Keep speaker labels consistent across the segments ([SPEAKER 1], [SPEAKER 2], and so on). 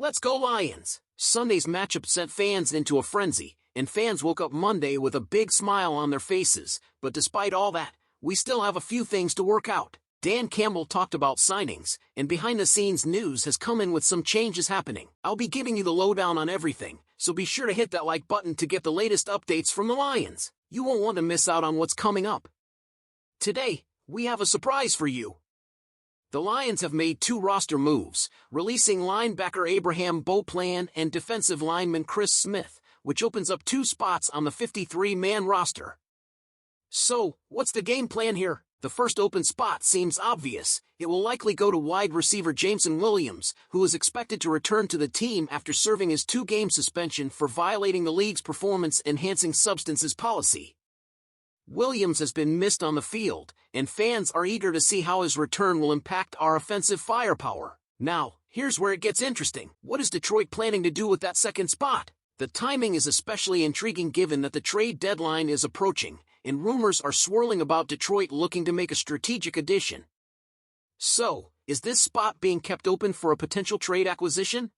[SPEAKER 1] Let's go Lions! Sunday's matchup sent fans into a frenzy, and fans woke up Monday with a big smile on their faces, but despite all that, we still have a few things to work out. Dan Campbell talked about signings, and behind-the-scenes news has come in with some changes happening. I'll be giving you the lowdown on everything, so be sure to hit that like button to get the latest updates from the Lions. You won't want to miss out on what's coming up. Today, we have a surprise for you. The Lions have made two roster moves, releasing linebacker Abraham Beauplan and defensive lineman Chris Smith, which opens up two spots on the 53-man roster. So, what's the game plan here? The first open spot seems obvious. It will likely go to wide receiver Jameson Williams, who is expected to return to the team after serving his 2-game suspension for violating the league's performance-enhancing substances policy. Williams has been missed on the field, and fans are eager to see how his return will impact our offensive firepower. Now, here's where it gets interesting. What is Detroit planning to do with that second spot? The timing is especially intriguing given that the trade deadline is approaching, and rumors are swirling about Detroit looking to make a strategic addition. So, is this spot being kept open for a potential trade acquisition?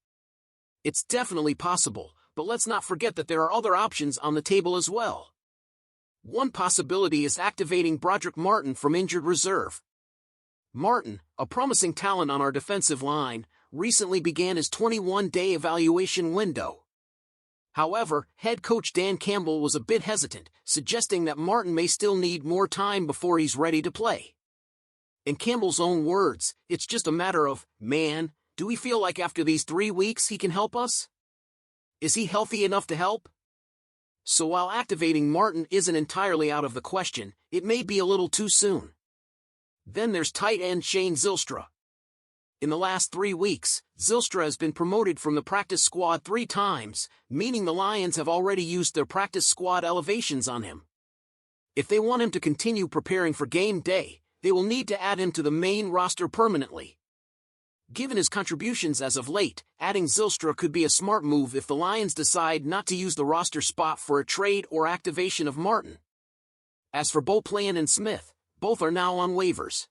[SPEAKER 1] It's definitely possible, but let's not forget that there are other options on the table as well. One possibility is activating Broderick Martin from injured reserve. Martin, a promising talent on our defensive line, recently began his 21-day evaluation window. However, head coach Dan Campbell was a bit hesitant, suggesting that Martin may still need more time before he's ready to play. In Campbell's own words, it's just a matter of, man, do we feel like after these 3 weeks he can help us? Is he healthy enough to help? So while activating Martin isn't entirely out of the question, it may be a little too soon. Then there's tight end Shane Zylstra. In the last 3 weeks, Zylstra has been promoted from the practice squad 3 times, meaning the Lions have already used their practice squad elevations on him. If they want him to continue preparing for game day, they will need to add him to the main roster permanently. Given his contributions as of late, adding Zylstra could be a smart move if the Lions decide not to use the roster spot for a trade or activation of Martin. As for Beauplan and Smith, both are now on waivers.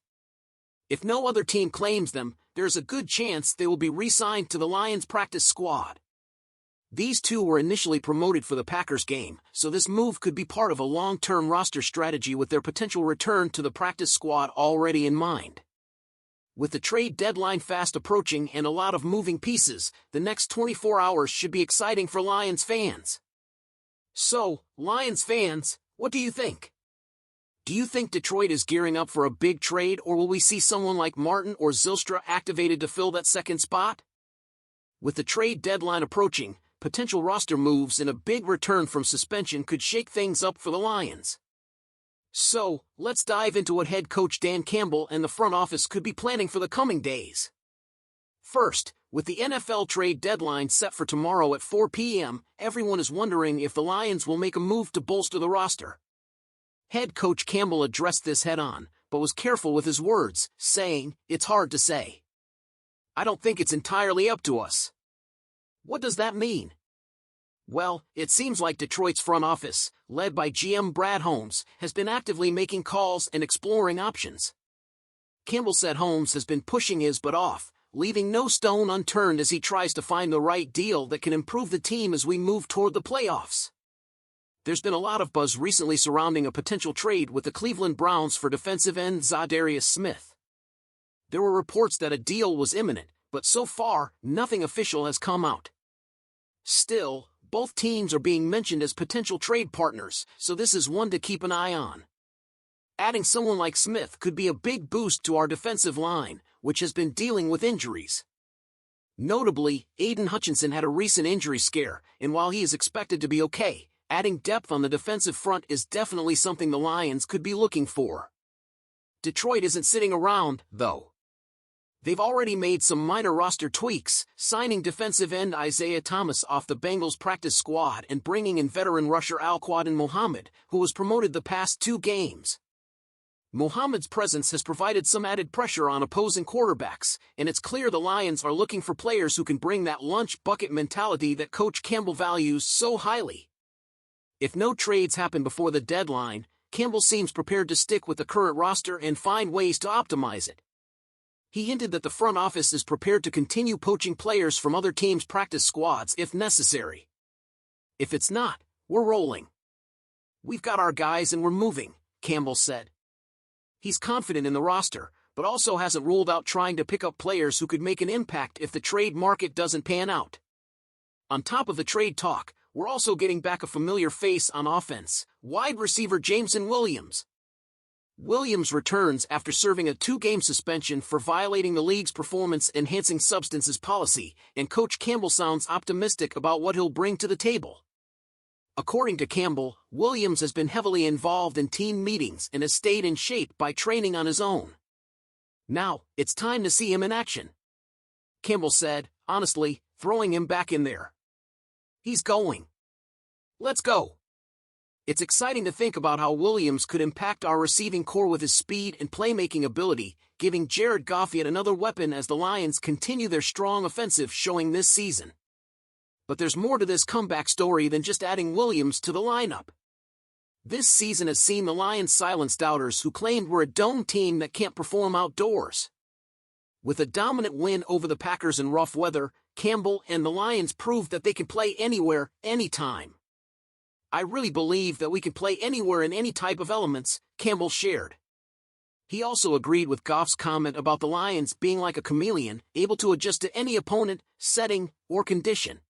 [SPEAKER 1] If no other team claims them, there's a good chance they will be re-signed to the Lions practice squad. These two were initially promoted for the Packers game, so this move could be part of a long-term roster strategy with their potential return to the practice squad already in mind. With the trade deadline fast approaching and a lot of moving pieces, the next 24 hours should be exciting for Lions fans. So, Lions fans, what do you think? Do you think Detroit is gearing up for a big trade, or will we see someone like Martin or Zylstra activated to fill that second spot? With the trade deadline approaching, potential roster moves and a big return from suspension could shake things up for the Lions. So, let's dive into what head coach Dan Campbell and the front office could be planning for the coming days. First, with the NFL trade deadline set for tomorrow at 4 p.m., everyone is wondering if the Lions will make a move to bolster the roster. Head coach Campbell addressed this head-on, but was careful with his words, saying, "It's hard to say. I don't think it's entirely up to us." What does that mean? Well, it seems like Detroit's front office, led by GM Brad Holmes, has been actively making calls and exploring options. Campbell said Holmes has been pushing his butt off, leaving no stone unturned as he tries to find the right deal that can improve the team as we move toward the playoffs. There's been a lot of buzz recently surrounding a potential trade with the Cleveland Browns for defensive end Za'Darius Smith. There were reports that a deal was imminent, but so far, nothing official has come out. Still, both teams are being mentioned as potential trade partners, so this is one to keep an eye on. Adding someone like Smith could be a big boost to our defensive line, which has been dealing with injuries. Notably, Aiden Hutchinson had a recent injury scare, and while he is expected to be okay, adding depth on the defensive front is definitely something the Lions could be looking for. Detroit isn't sitting around, though. They've already made some minor roster tweaks, signing defensive end Isaiah Thomas off the Bengals practice squad and bringing in veteran rusher Al-Quadin Muhammad, who was promoted the past 2 games. Muhammad's presence has provided some added pressure on opposing quarterbacks, and it's clear the Lions are looking for players who can bring that lunch bucket mentality that Coach Campbell values so highly. If no trades happen before the deadline, Campbell seems prepared to stick with the current roster and find ways to optimize it. He hinted that the front office is prepared to continue poaching players from other teams' practice squads if necessary. If it's not, we're rolling. We've got our guys and we're moving, Campbell said. He's confident in the roster, but also hasn't ruled out trying to pick up players who could make an impact if the trade market doesn't pan out. On top of the trade talk, we're also getting back a familiar face on offense, wide receiver Jameson Williams. Williams returns after serving a 2-game suspension for violating the league's performance-enhancing substances policy, and Coach Campbell sounds optimistic about what he'll bring to the table. According to Campbell, Williams has been heavily involved in team meetings and has stayed in shape by training on his own. Now, it's time to see him in action. Campbell said, honestly, throwing him back in there. He's going. Let's go. It's exciting to think about how Williams could impact our receiving core with his speed and playmaking ability, giving Jared Goff yet another weapon as the Lions continue their strong offensive showing this season. But there's more to this comeback story than just adding Williams to the lineup. This season has seen the Lions silence doubters who claimed we're a dome team that can't perform outdoors. With a dominant win over the Packers in rough weather, Campbell and the Lions proved that they can play anywhere, anytime. I really believe that we can play anywhere in any type of elements, Campbell shared. He also agreed with Goff's comment about the Lions being like a chameleon, able to adjust to any opponent, setting, or condition.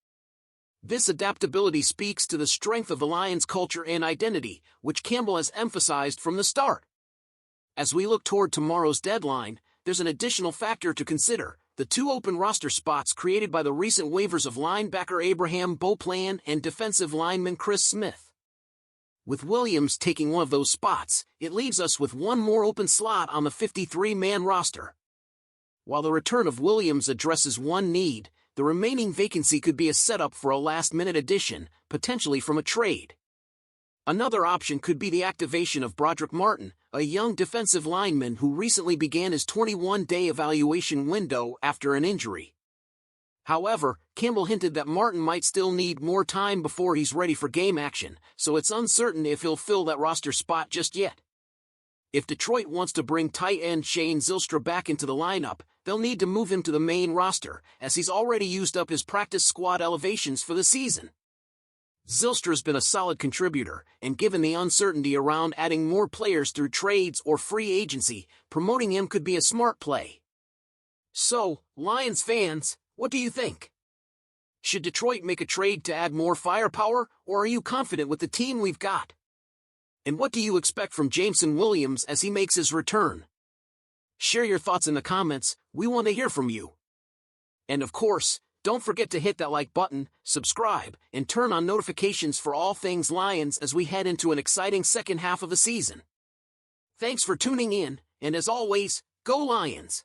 [SPEAKER 1] This adaptability speaks to the strength of the Lions' culture and identity, which Campbell has emphasized from the start. As we look toward tomorrow's deadline, there's an additional factor to consider: the 2 open roster spots created by the recent waivers of linebacker Abraham Beauplan and defensive lineman Chris Smith. With Williams taking one of those spots, it leaves us with one more open slot on the 53-man roster. While the return of Williams addresses one need, the remaining vacancy could be a setup for a last-minute addition, potentially from a trade. Another option could be the activation of Broderick Martin, a young defensive lineman who recently began his 21-day evaluation window after an injury. However, Campbell hinted that Martin might still need more time before he's ready for game action, so it's uncertain if he'll fill that roster spot just yet. If Detroit wants to bring tight end Shane Zylstra back into the lineup, they'll need to move him to the main roster, as he's already used up his practice squad elevations for the season. Zylstra's been a solid contributor, and given the uncertainty around adding more players through trades or free agency, promoting him could be a smart play. So, Lions fans, what do you think? Should Detroit make a trade to add more firepower, or are you confident with the team we've got? And what do you expect from Jameson Williams as he makes his return? Share your thoughts in the comments, we want to hear from you. And of course, don't forget to hit that like button, subscribe, and turn on notifications for all things Lions as we head into an exciting second half of the season. Thanks for tuning in, and as always, go Lions!